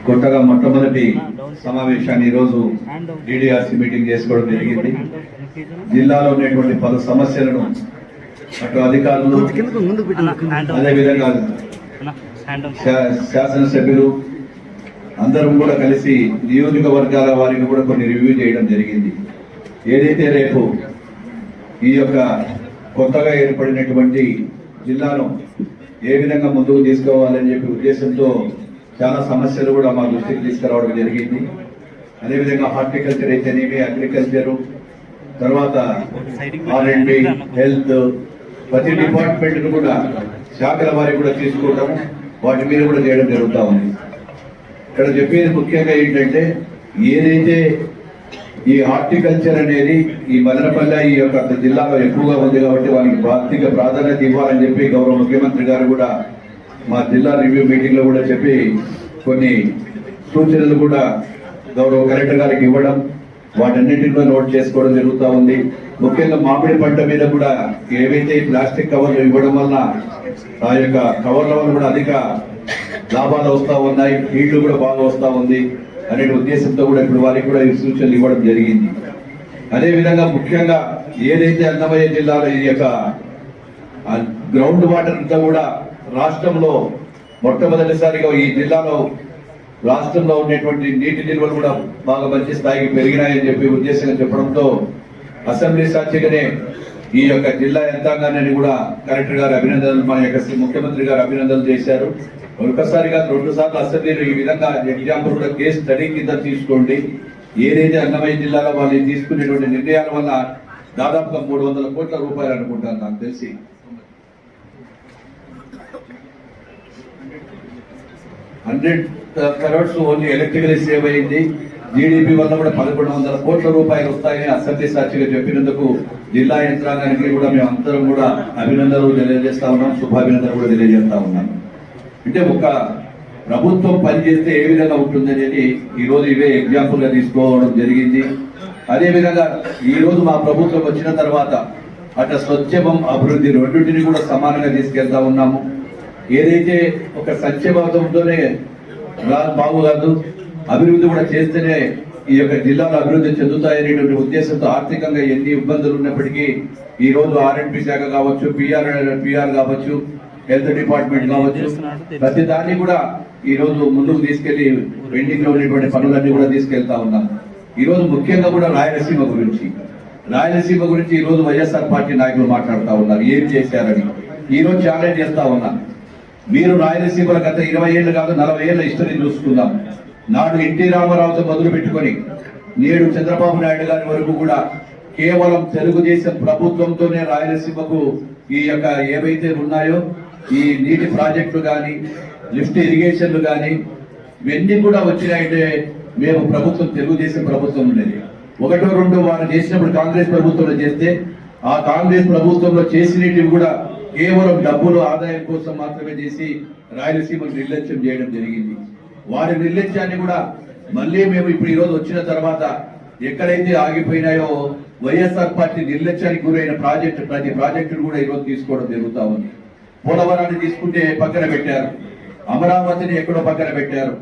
కొత్తగా మొట్టమొదటి సమావేశాన్ని ఈరోజు డిడిఆర్సి మీటింగ్ చేసుకోవడం జరిగింది. జిల్లాలో ఉన్నటువంటి పలు సమస్యలను అటు అధికారులు, అదేవిధంగా శాసనసభ్యులు అందరం కూడా కలిసి నియోజకవర్గాల వారికి కూడా కొన్ని రివ్యూ చేయడం జరిగింది. ఏదైతే రేపు ఈ యొక్క కొత్తగా ఏర్పడినటువంటి జిల్లాను ఏ విధంగా ముందుకు తీసుకోవాలని చెప్పి ఉద్దేశంతో చాలా సమస్యలు కూడా మా దృష్టికి తీసుకురావడం జరిగింది. అదేవిధంగా హార్టికల్చర్ అయితేనేమి, అగ్రికల్చరు, తర్వాత R&D, హెల్త్, ప్రతి డిపార్ట్మెంట్ కూడా శాఖల వారికి కూడా తీసుకోవడం, వాటి మీద కూడా చేయడం జరుగుతూ ఉంది. ఇక్కడ చెప్పేది ముఖ్యంగా ఏంటంటే, ఏదైతే ఈ హార్టికల్చర్ అనేది ఈ మదనపల్లె ఈ యొక్క జిల్లాలో ఎక్కువగా ఉంది కాబట్టి వారికి ఆర్థిక ప్రాధాన్యత ఇవ్వాలని చెప్పి గౌరవ ముఖ్యమంత్రి గారు కూడా మా జిల్లా రివ్యూ మీటింగ్ లో కూడా చెప్పి కొన్ని సూచనలు కూడా గౌరవ కలెక్టర్ గారికి ఇవ్వడం, వాటన్నిటిలో నోట్ చేసుకోవడం జరుగుతూ ఉంది. ముఖ్యంగా మామిడి పంట మీద కూడా ఏవైతే ప్లాస్టిక్ కవర్లు ఇవ్వడం వల్ల ఆ యొక్క కవర్ల వల్ల కూడా అధిక లాభాలు వస్తూ ఉన్నాయి, ఈళ్లు కూడా బాగా వస్తూ ఉంది అనే ఉద్దేశంతో కూడా ఇప్పుడు వారికి కూడా ఈ సూచనలు ఇవ్వడం జరిగింది. అదేవిధంగా ముఖ్యంగా ఏదైతే అన్నమయ్య జిల్లాలో ఈ యొక్క గ్రౌండ్ వాటర్ అంతా కూడా రాష్ట్రంలో మొట్టమొదటిసారిగా ఈ జిల్లాలో రాష్ట్రంలో ఉన్నటువంటి నీటి నిల్వలు కూడా బాగా మంచి స్థాయికి పెరిగినాయని చెప్పి ఉద్దేశంగా చెప్పడంతో అసెంబ్లీ సాక్షిగానే ఈ యొక్క జిల్లా యంత్రాంగాన్ని కూడా కలెక్టర్ గారు అభినందనలు, మన యొక్క ముఖ్యమంత్రి గారు అభినందనలు చేశారు. ఒకసారిగా 2 సార్లు అసెంబ్లీలో ఈ విధంగా ఎగ్జాంపుల్ కూడా కేసు స్టడీ కింద తీసుకోండి. ఏదైతే అన్నమయ్య జిల్లాలో వాళ్ళు తీసుకునేటువంటి నిర్ణయాల వల్ల దాదాపుగా 300 కోట్ల రూపాయలు అనుకుంటాను నాకు తెలిసి. 100 crores ఓన్లీ ఎలక్ట్రికల్ సేవ్ అయింది. జీడీపీ వల్ల కూడా 1100 కోట్ల రూపాయలు వస్తాయని అసెంబ్లీ సాక్షిగా చెప్పినందుకు జిల్లా యంత్రాంగానికి కూడా మేము అందరం కూడా అభినందనలు తెలియజేస్తా ఉన్నాం, శుభాభినందనలు కూడా తెలియజేస్తా ఉన్నాం. అంటే ఒక ప్రభుత్వం పనిచేస్తే ఏ విధంగా ఉంటుందనేది ఈ రోజు ఇవే ఎగ్జాంపుల్ గా తీసుకోవడం జరిగింది. అదేవిధంగా ఈ రోజు మా ప్రభుత్వం వచ్చిన తర్వాత అటు స్వచ్ఛమం, అభివృద్ధి రెండింటిని కూడా సమానంగా తీసుకెళ్తా ఉన్నాము. ఏదైతే ఒక సంక్షేమంతోనే బాగు కాదు, అభివృద్ధి కూడా చేస్తేనే ఈ యొక్క జిల్లాలో అభివృద్ధి చెందుతాయనేటువంటి ఉద్దేశంతో ఆర్థికంగా ఎన్ని ఇబ్బందులు ఉన్నప్పటికీ ఈ రోజు R&D శాఖ కావచ్చు, పిఆర్ కావచ్చు, హెల్త్ డిపార్ట్మెంట్ కావచ్చు, ప్రతి దాన్ని కూడా ఈ రోజు ముందుకు తీసుకెళ్లి పెండింగ్ లో ఉన్నటువంటి పనులన్నీ కూడా తీసుకెళ్తా ఉన్నాం. ఈ రోజు ముఖ్యంగా కూడా రాయలసీమ గురించి ఈ రోజు వైఎస్ఆర్ పార్టీ నాయకులు మాట్లాడుతూ ఉన్నారు, ఏం చేశారని. ఈ రోజు ఛాలెంజ్ చేస్తా ఉన్నా, మీరు రాయలసీమలో గత 20 ఏళ్ళు కాదు 40 ఏళ్ళ హిస్టరీ చూసుకుందాం. నాడు ఎన్టీ రామారావుతో మొదలు పెట్టుకొని నేడు చంద్రబాబు నాయుడు గారి వరకు కూడా కేవలం తెలుగుదేశం ప్రభుత్వంతోనే రాయలసీమకు ఈ యొక్క ఏవైతే ఉన్నాయో ఈ నీటి ప్రాజెక్టులు కానీ, లిఫ్ట్ ఇరిగేషన్లు కానీ ఇవన్నీ కూడా వచ్చినాయంటే మేము ప్రభుత్వం తెలుగుదేశం ప్రభుత్వం ఉండేది. 1, 2 వారు చేసినప్పుడు కాంగ్రెస్ ప్రభుత్వంలో చేస్తే ఆ కాంగ్రెస్ ప్రభుత్వంలో చేసినవి కూడా కేవలం డబ్బులు ఆదాయం కోసం మాత్రమే చేసి రాయలసీమను నిర్లక్ష్యం చేయడం జరిగింది. వారి నిర్లక్ష్యాన్ని కూడా మళ్ళీ మేము ఇప్పుడు ఈ రోజు వచ్చిన తర్వాత ఎక్కడైతే ఆగిపోయినాయో వైఎస్ఆర్ పార్టీ నిర్లక్ష్యానికి గురైన ప్రతి ప్రాజెక్టును కూడా ఈరోజు తీసుకోవడం జరుగుతా ఉంది. పోలవరాన్ని తీసుకుంటే పక్కన పెట్టారు, అమరావతిని ఎక్కడో పక్కన పెట్టారు.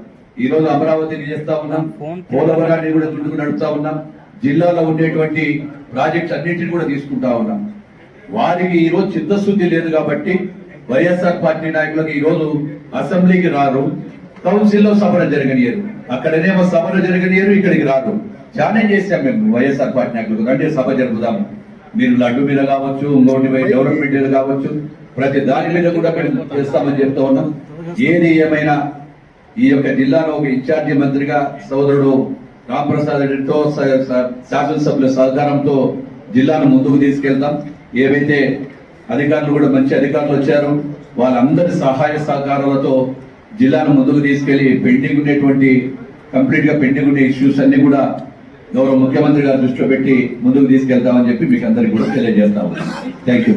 ఈ రోజు అమరావతిని చేస్తా ఉన్నాం, పోలవరాన్ని కూడా ముందుకు నడుపుతా ఉన్నాం. జిల్లాలో ఉండేటువంటి ప్రాజెక్ట్స్ అన్నింటినీ కూడా తీసుకుంటా ఉన్నాం. వారికి ఈ రోజు చిత్తశుద్ధి లేదు కాబట్టి వైఎస్ఆర్ పార్టీ నాయకులకు ఈ రోజు అసెంబ్లీకి రారు, కౌన్సిల్లో సభలు జరగనియరు, అక్కడనేమో సభలు జరగనియరు, ఇక్కడికి రారు. ఛాలెంజ్ చేశాం మేము వైఎస్ఆర్ పార్టీ నాయకులకు, రండి సభ జరుపుదాము. మీరు లడ్డు మీద కావచ్చు, ఇంకోటి డెవలప్మెంట్ మీద కావచ్చు, ప్రతి దాని మీద కూడా మేము చేస్తామని చెప్తా ఉన్నాం. ఏది ఏమైనా ఈ యొక్క జిల్లాలో ఒక ఇన్ఛార్జి మంత్రిగా సోదరుడు రాంప్రసాద్ రెడ్డితో శాసనసభ్యుల సహకారంతో జిల్లాను ముందుకు తీసుకెళ్తాం. ఏవైతే అధికారులు కూడా మంచి అధికారులు వచ్చారో వాళ్ళందరి సహాయ సహకారాలతో జిల్లాను ముందుకు తీసుకెళ్లి పెండింగ్ ఉండేటువంటి కంప్లీట్ గా పెండింగ్ ఉండే ఇష్యూస్ అన్ని కూడా గౌరవ ముఖ్యమంత్రి గారు దృష్టిలో పెట్టి ముందుకు తీసుకెళ్తామని చెప్పి మీకు అందరికీ కూడా తెలియజేస్తా ఉన్నాం. Thank you.